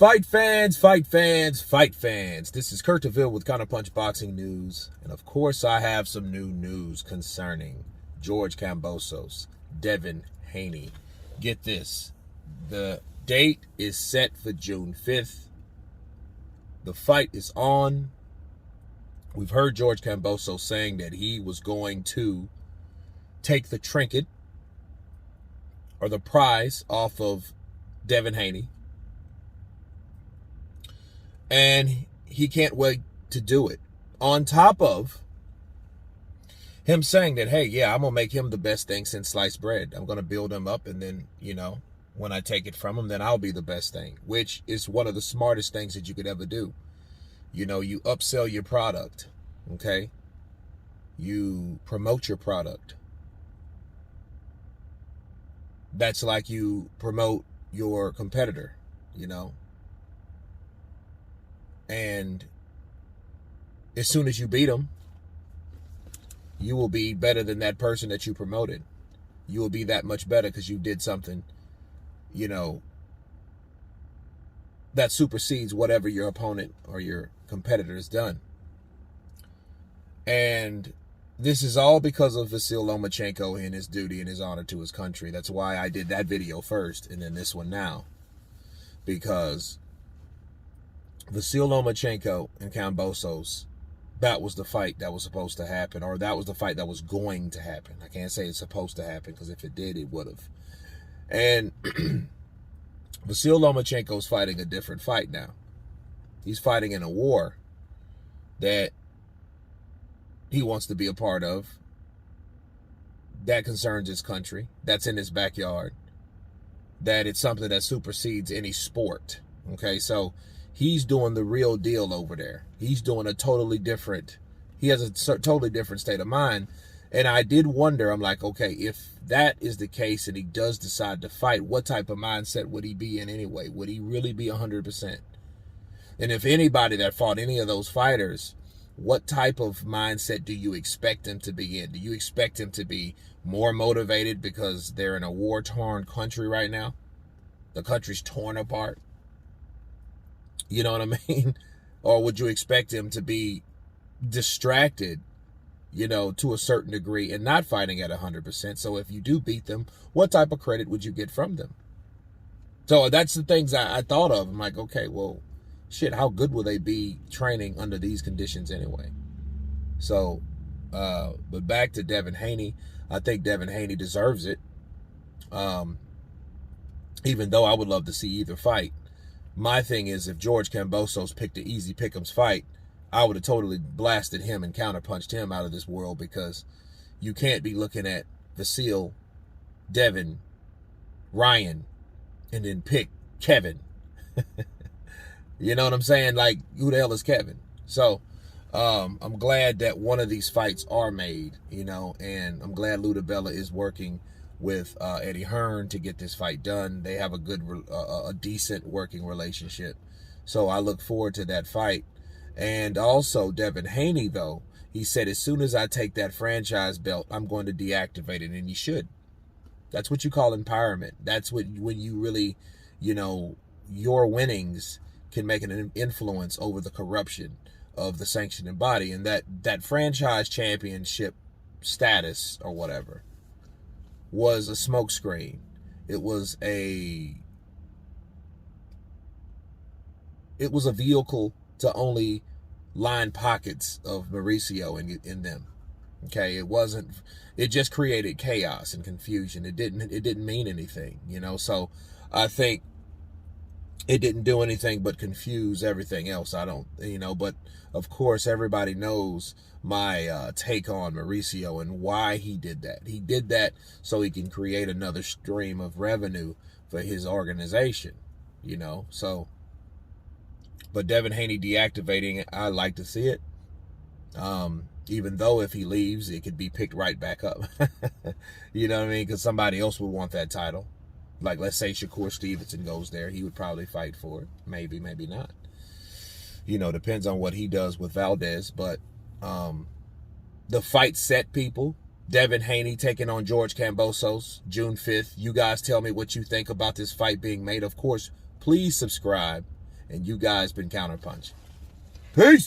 Fight fans, fight fans, fight fans. This is Kurt DeVille with Counterpunch Boxing News. And of course, I have some new news concerning George Kambosos, Devin Haney. Get this. The date is set for June 5th. The fight is on. We've heard George Kambosos saying that he was going to take the trinket or the prize off of Devin Haney. And he can't wait to do it. On top of him saying that, hey, yeah, I'm going to make him the best thing since sliced bread. I'm going to build him up, and then, when I take it from him, then I'll be the best thing, which is one of the smartest things that you could ever do. You upsell your product, okay? You promote your product. That's like you promote your competitor, And as soon as you beat them, you will be better than that person that you promoted. You will be that much better because you did something, that supersedes whatever your opponent or your competitor has done. And this is all because of Vasyl Lomachenko and his duty and his honor to his country. That's why I did that video first and then this one now. Because Vasyl Lomachenko and Kambosos, that was the fight that was supposed to happen, or that was the fight that was going to happen. I can't say it's supposed to happen because if it did, it would have. And Vasyl Lomachenko's fighting a different fight now. He's fighting in a war that he wants to be a part of, that concerns his country, that's in his backyard, that it's something that supersedes any sport. Okay, so he's doing the real deal over there. He's doing a totally different, he has a totally different state of mind. And I did wonder, I'm like, okay, if that is the case and he does decide to fight, what type of mindset would he be in anyway? Would he really be 100%? And if anybody that fought any of those fighters, what type of mindset do you expect him to be in? Do you expect him to be more motivated because they're in a war-torn country right now? The country's torn apart. You know what I mean? Or would you expect him to be distracted, to a certain degree and not fighting at 100%? So if you do beat them, what type of credit would you get from them? So that's the things I thought of. I'm like, okay, well, shit, how good will they be training under these conditions anyway? So, but back to Devin Haney. I think Devin Haney deserves it. Even though I would love to see either fight. My thing is, if George Kambosos picked an easy pick'ems fight, I would have totally blasted him and counterpunched him out of this world, because you can't be looking at Vasyl, Devin, Ryan, and then pick Kevin. You know what I'm saying? Like, who the hell is Kevin? So, I'm glad that one of these fights are made, and I'm glad Ludabella is working with Eddie Hearn to get this fight done. They have a decent working relationship. So I look forward to that fight. And also Devin Haney, though, he said, as soon as I take that franchise belt, I'm going to deactivate it. And you should. That's what you call empowerment. That's when you really, your winnings can make an influence over the corruption of the sanctioning body. And that franchise championship status or whatever was a smokescreen. It was a vehicle to only line pockets of Mauricio in them. Okay, it just created chaos and confusion. It didn't mean anything, So I think it didn't do anything but confuse everything else. But of course everybody knows my take on Mauricio and why he did that. He did that so he can create another stream of revenue for his organization, So, but Devin Haney deactivating it, I like to see it. Even though if he leaves, it could be picked right back up. You know what I mean? Because somebody else would want that title. Like, let's say Shakur Stevenson goes there. He would probably fight for it. Maybe, maybe not. Depends on what he does with Valdez. But the fight set, people. Devin Haney taking on George Kambosos, June 5th. You guys tell me what you think about this fight being made. Of course, please subscribe And you guys been Counterpunch. Peace.